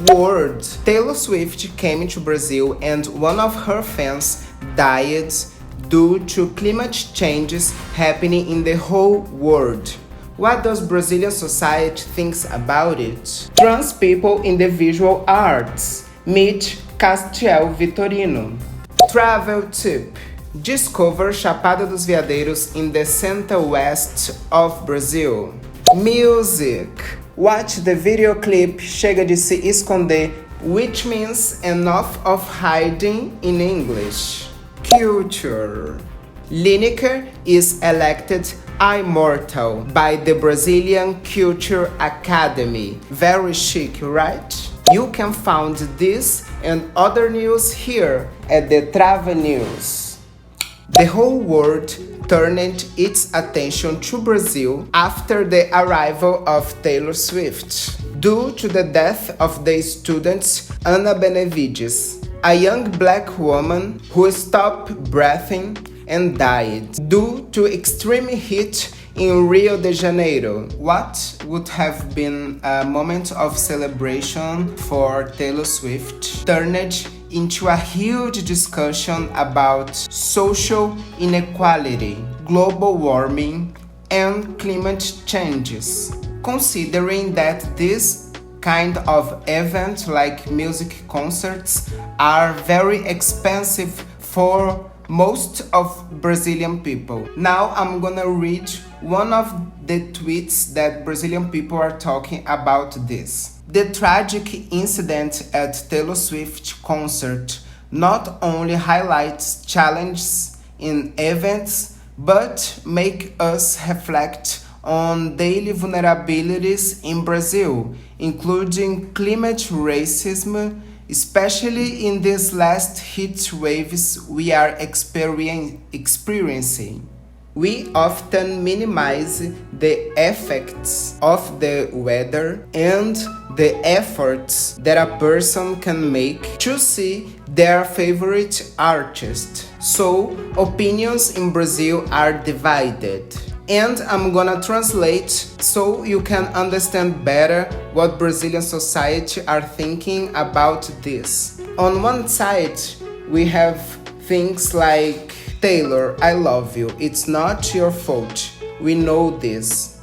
World. Taylor Swift came to Brazil and one of her fans died due to climate changes happening in the whole world. What does Brazilian society think about it? Trans people in the visual arts. Meet Castiel Vitorino. Travel tip. Discover Chapada dos Veadeiros in the center-west of Brazil. Music. Watch the video clip Chega de Se Esconder, which means enough of hiding in English. Culture. Liniker is elected immortal by the Brazilian Culture Academy. Very chic, right? You can find this and other news here at the TRAVA News. The whole world turned its attention to Brazil after the arrival of Taylor Swift, due to the death of the student Ana Benevides, a young black woman who stopped breathing and died due to extreme heat in Rio de Janeiro. What would have been a moment of celebration for Taylor Swift turned into a huge discussion about social inequality, global warming, and climate changes. Considering that this kind of event, like music concerts, are very expensive for most of Brazilian people. Now I'm gonna read one of the tweets that Brazilian people are talking about this. The tragic incident at Taylor Swift concert not only highlights challenges in events, but make us reflect on daily vulnerabilities in Brazil, including climate racism, especially in these last heat waves we are experiencing. We often minimize the effects of the weather and the efforts that a person can make to see their favorite artist. So, opinions in Brazil are divided. And I'm gonna translate so you can understand better what Brazilian society are thinking about this. On one side, we have things like, Taylor, I love you. It's not your fault. We know this.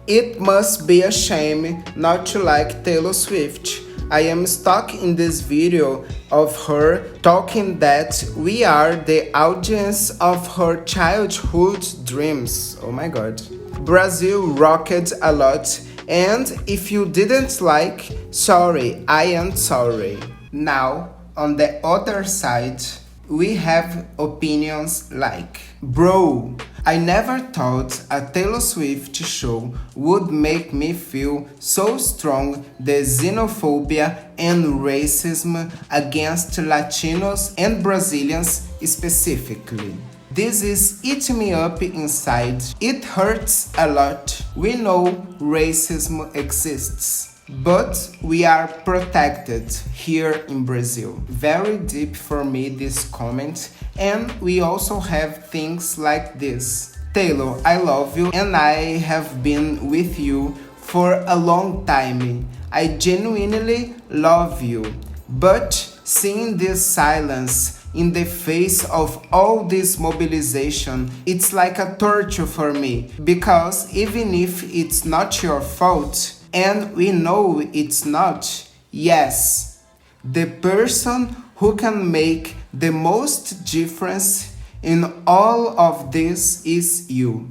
It must be a shame not to like Taylor Swift. I am stuck in this video of her talking that we are the audience of her childhood dreams. Oh my god. Brazil rocked a lot, and if you didn't like, sorry, I am sorry. Now, on the other side, we have opinions like, bro, I never thought a Taylor Swift show would make me feel so strong the xenophobia and racism against Latinos and Brazilians specifically. This is eating me up inside. It hurts a lot. We know racism exists, but we are protected here in Brazil. Very deep for me, this comment. And we also have things like this. Taylor, I love you and I have been with you for a long time. I genuinely love you. But seeing this silence in the face of all this mobilization, it's like a torture for me. Because even if it's not your fault, and we know it's not, yes, the person who can make the most difference in all of this is you.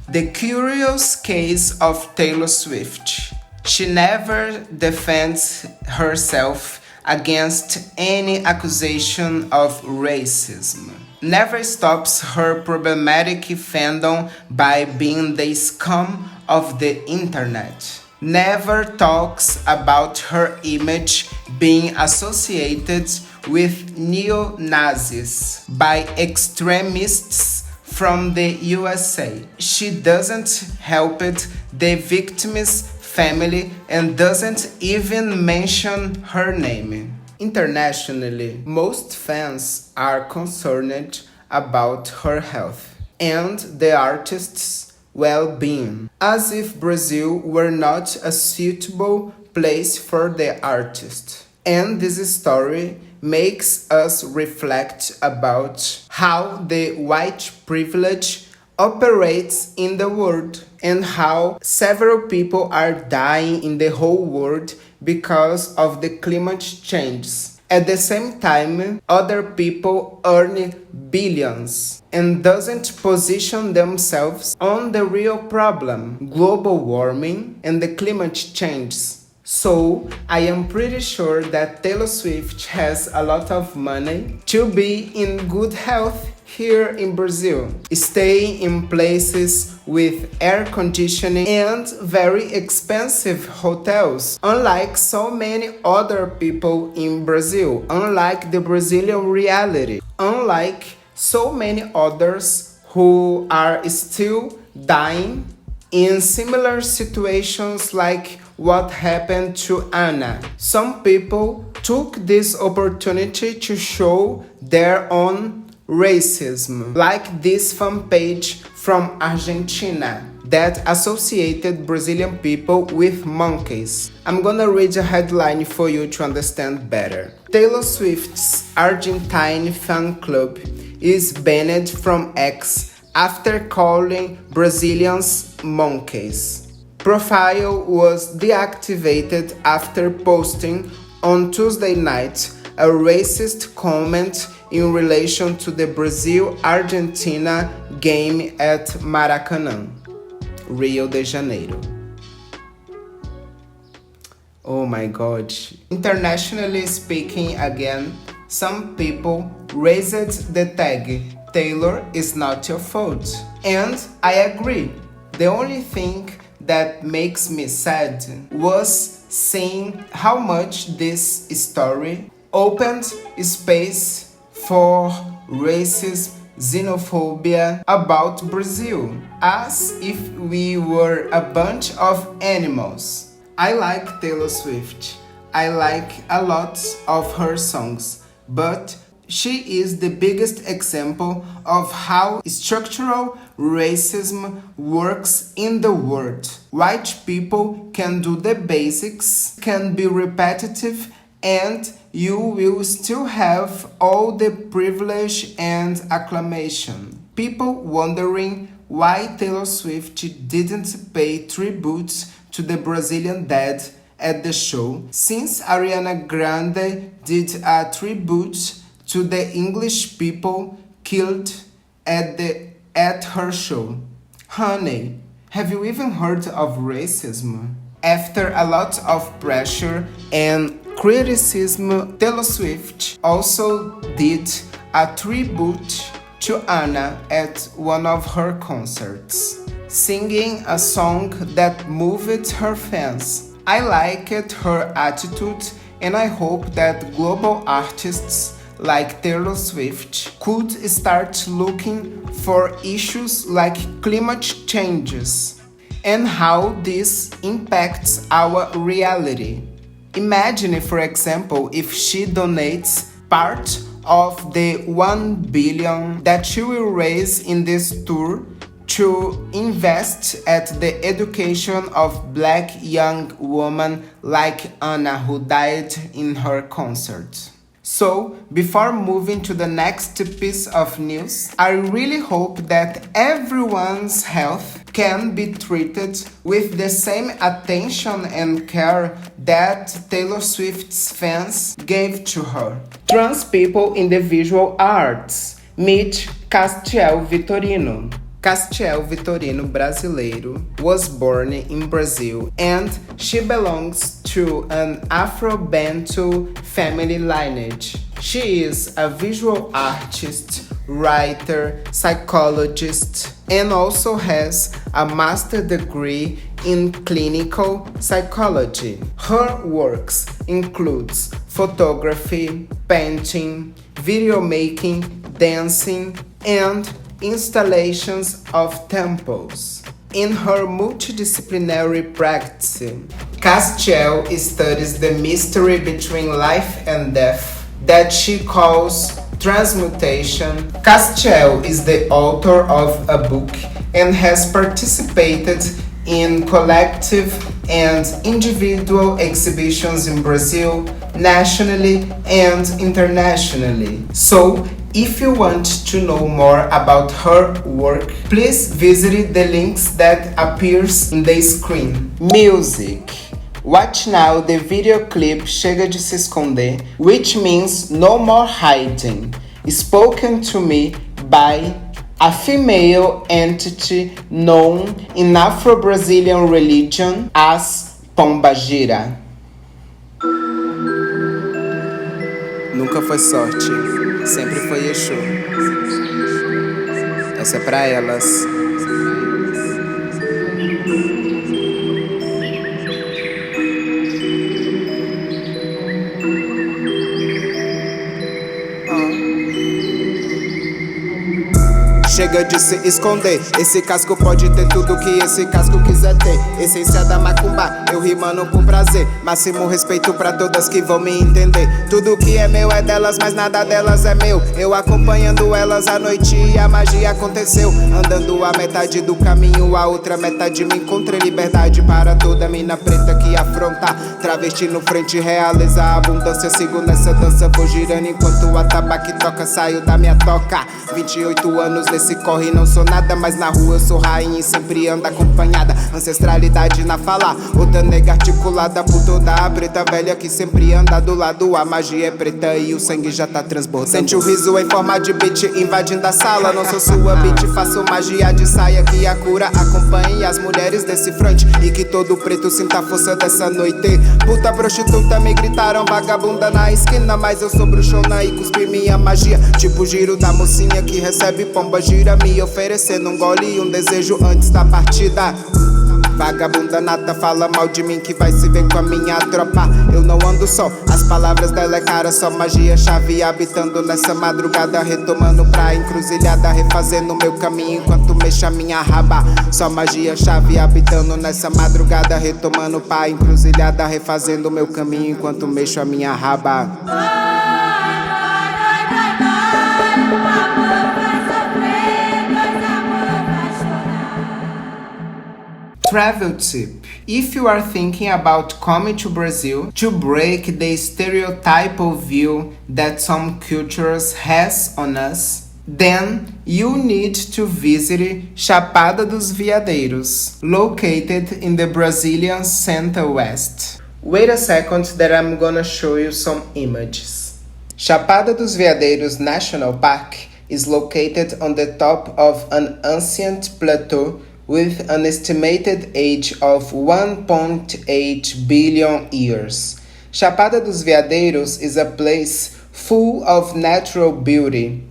The curious case of Taylor Swift. She never defends herself against any accusation of racism. Never stops her problematic fandom by being the scum of the internet. Never talks about her image being associated with neo-Nazis by extremists from the USA. She doesn't help it, the victim's family, and doesn't even mention her name. Internationally, most fans are concerned about her health, and the artist's well-being, as if Brazil were not a suitable place for the artist. And this story makes us reflect about how the white privilege operates in the world and how several people are dying in the whole world because of the climate changes. At the same time, other people earn billions and doesn't position themselves on the real problem, global warming and the climate changes. So, I am pretty sure that Taylor Swift has a lot of money to be in good health here in Brazil, staying in places with air conditioning and very expensive hotels, unlike so many other people in Brazil, unlike the Brazilian reality, unlike so many others who are still dying in similar situations like what happened to Anna. Some people took this opportunity to show their own racism, like this fan page from Argentina that associated Brazilian people with monkeys. I'm gonna read a headline for you to understand better. Taylor Swift's Argentine fan club is banned from X after calling Brazilians monkeys. Profile was deactivated after posting on Tuesday night a racist comment in relation to the Brazil-Argentina game at Maracanã, Rio de Janeiro. Oh my god. Internationally speaking again, some people raised the tag, Taylor is not your fault. And I agree. The only thing that makes me sad was seeing how much this story opened space for racism, xenophobia about Brazil, as if we were a bunch of animals. I like Taylor Swift. I like a lot of her songs, but she is the biggest example of how structural racism works in the world. White people can do the basics, can be repetitive, and you will still have all the privilege and acclamation. People wondering why Taylor Swift didn't pay tribute to the Brazilian dead at the show, since Ariana Grande did a tribute to the English people killed at her show. Honey, have you even heard of racism? After a lot of pressure and criticism, Taylor Swift also did a tribute to Anna at one of her concerts, singing a song that moved her fans. I liked her attitude, and I hope that global artists like Taylor Swift could start looking for issues like climate changes and how this impacts our reality. Imagine, for example, if she donates part of the 1 billion that she will raise in this tour to invest at the education of black young women like Anna, who died in her concert. So, before moving to the next piece of news, I really hope that everyone's health can be treated with the same attention and care that Taylor Swift's fans gave to her. Trans people in the visual arts. Meet Castiel Vitorino. Castiel Vitorino, brasileiro, was born in Brazil and she belongs to an Afro-Bantu family lineage. She is a visual artist, writer, psychologist, and also has a master's degree in clinical psychology. Her works includes photography, painting, video making, dancing, and installations of temples. In her multidisciplinary practice, Castiel studies the mystery between life and death that she calls Transmutation. Castiel is the author of a book and has participated in collective and individual exhibitions in Brazil, nationally and internationally. So, if you want to know more about her work, please visit the links that appears in the screen. Music. Watch now the video clip Chega de Se Esconder, which means no more hiding, spoken to me by a female entity known in Afro-Brazilian religion as Pombagira. Nunca foi sorte, sempre foi Exu. Essa é pra elas. Chega de se esconder, esse casco pode ter tudo que esse casco quiser ter. Essência da macumba, eu rimando com prazer. Máximo respeito pra todas que vão me entender. Tudo que é meu é delas, mas nada delas é meu. Eu acompanhando elas à noite e a magia aconteceu. Andando a metade do caminho, a outra metade me encontrei. Liberdade para toda mina preta que afronta. Travesti no frente, realiza a abundância. Sigo nessa dança, vou girando enquanto a tabaque toca. Saio da minha toca, 28 anos nesse corre, não sou nada, mas na rua eu sou rainha e sempre ando acompanhada. Ancestralidade na fala, outra nega articulada por toda a preta velha que sempre anda do lado. A magia é preta e o sangue já tá transbordando. Sente o riso em forma de beat invadindo a sala. Não sou sua beat, faço magia de saia que a cura acompanhe as mulheres desse front e que todo preto sinta a força dessa noite. Puta prostituta me gritaram vagabunda na esquina, mas eu sou bruxona e cuspi minha magia. Tipo o giro da mocinha que recebe pomba gira, me oferecendo um gole e um desejo antes da partida. Vagabunda nata fala mal de mim que vai se ver com a minha tropa. Eu não ando só, as palavras dela é cara, só magia chave habitando nessa madrugada, retomando pra encruzilhada, refazendo meu caminho enquanto mexo a minha raba. Só magia chave habitando nessa madrugada, retomando pra encruzilhada, refazendo meu caminho enquanto mexo a minha raba. Travel tip. If you are thinking about coming to Brazil to break the stereotypical view that some cultures has on us, then you need to visit Chapada dos Veadeiros, located in the Brazilian Center-West. Wait a second that I'm gonna show you some images. Chapada dos Veadeiros National Park is located on the top of an ancient plateau with an estimated age of 1.8 billion years. Chapada dos Veadeiros is a place full of natural beauty.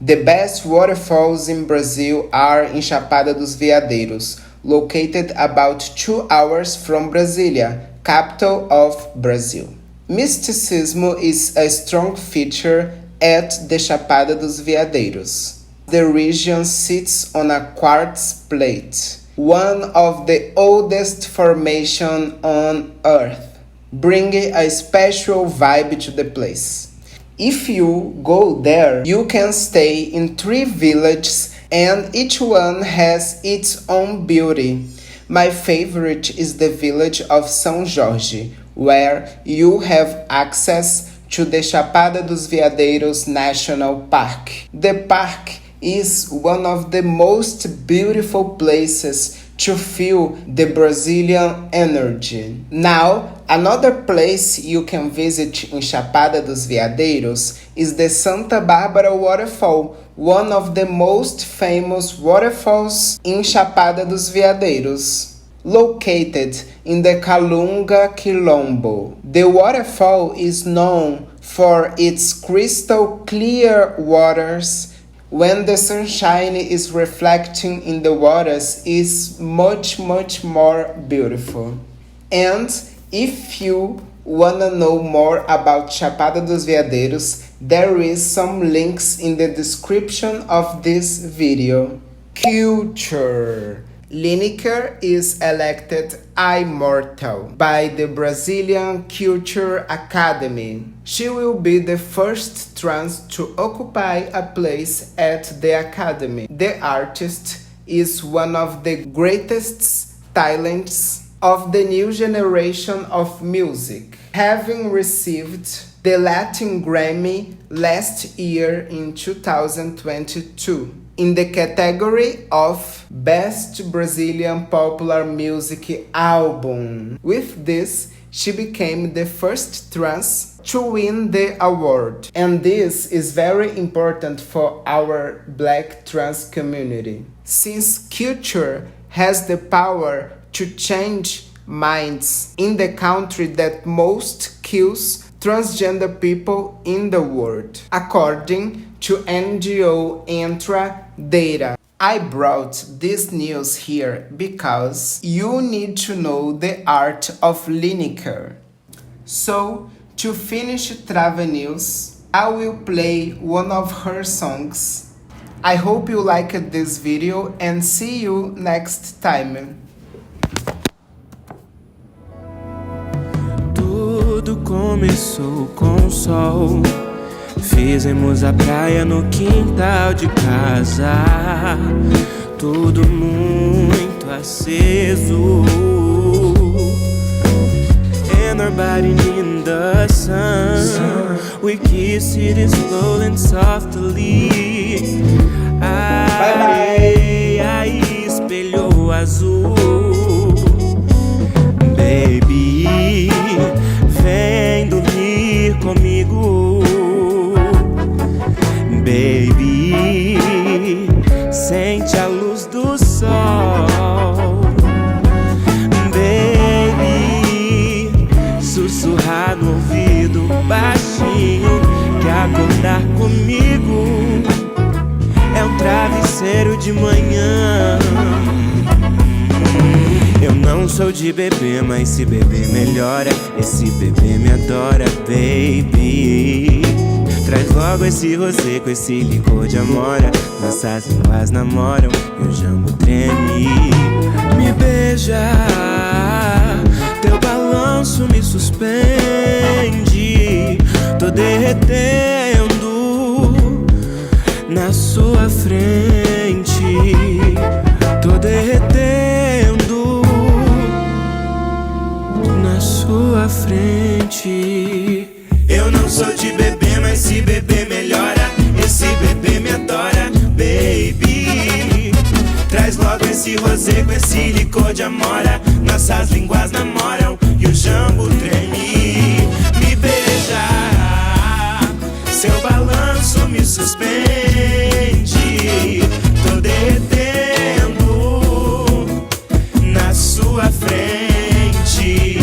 The best waterfalls in Brazil are in Chapada dos Veadeiros, located about 2 hours from Brasília, capital of Brazil. Mysticism is a strong feature at the Chapada dos Veadeiros. The region sits on a quartz plate, one of the oldest formations on Earth, bringing a special vibe to the place. If you go there, you can stay in 3 villages and each one has its own beauty. My favorite is the village of São Jorge, where you have access to the Chapada dos Veadeiros National Park. The park is one of the most beautiful places to feel the Brazilian energy. Now, another place you can visit in Chapada dos Veadeiros is the Santa Bárbara waterfall, one of the most famous waterfalls in Chapada dos Veadeiros, located in the Calunga Quilombo. The waterfall is known for its crystal clear waters. When the sunshine is reflecting in the waters, is much more beautiful. And if you wanna know more about Chapada dos Veadeiros, there is some links in the description of this video. Culture. liniker is elected immortal by the Brazilian Culture Academy. She will be the first trans to occupy a place at the Academy. The artist is one of the greatest talents of the new generation of music, having received the Latin Grammy last year in 2022 in the category of Best Brazilian Popular Music Album. With this, she became the first trans to win the award. And this is very important for our Black trans community, since culture has the power to change minds in the country that most kills transgender people in the world, according to NGO Entra data. I brought this news here because you need to know the art of liniker. So, to finish TRAVA news, I will play one of her songs. I hope you liked this video and see you next time. Tudo começou com o sol. Fizemos a praia no quintal de casa. Tudo muito aceso. And our body in the sun. We kissed it slowly and softly. Areia espelhou azul. Baby, vem dormir comigo. Baby, sente a luz do sol. Baby, sussurrar no ouvido baixinho. Quer acordar comigo? É um travesseiro de manhã. Eu não sou de beber, mas se beber melhora. Esse bebê me adora, baby. Traz logo esse rosé com esse licor de amora. Nossas línguas namoram e o jambo treme. Me beija, teu balanço me suspende. Tô derretendo na sua frente. Tô derretendo na sua frente. Eu não sou de beber, mas se beber melhora. Esse bebê me adora, baby. Traz logo esse rosé com esse licor de amora. Nossas línguas namoram e o jambo treme. Me beija, seu balanço me suspende. Tô derretendo na sua frente.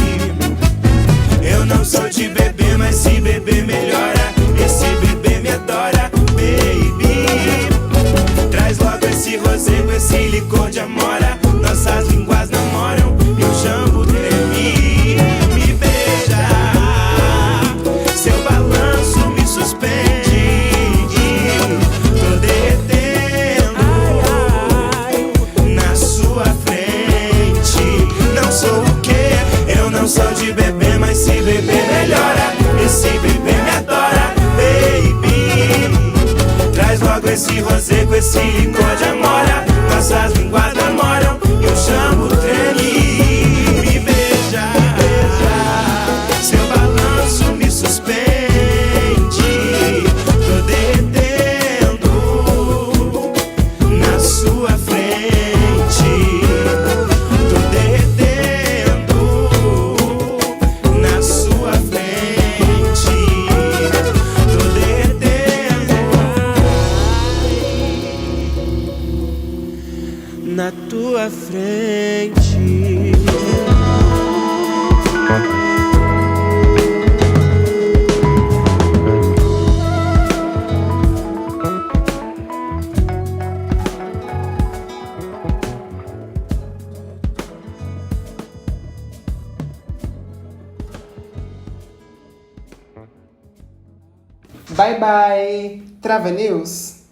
Eu não sou de beber, mas se beber melhora. Esse bebê me adora, baby. Traz logo esse rosé com esse licor de amora. Nossas línguas namoram e o jambo treme. Me beija, seu balanço me suspende. Tô derretendo na sua frente. Não sou o quê? Eu não sou de beber, mas se beber melhora. Esse bebê me adora, baby. Traz logo esse rosé com esse licor de amora. Nossas línguas namoram e o jambo treme. Me beija, seu balanço me suspende. Tô derretendo na sua frente. Tô derretendo na sua frente. Tô derretendo na tua frente. Bye bye! TRAVA News!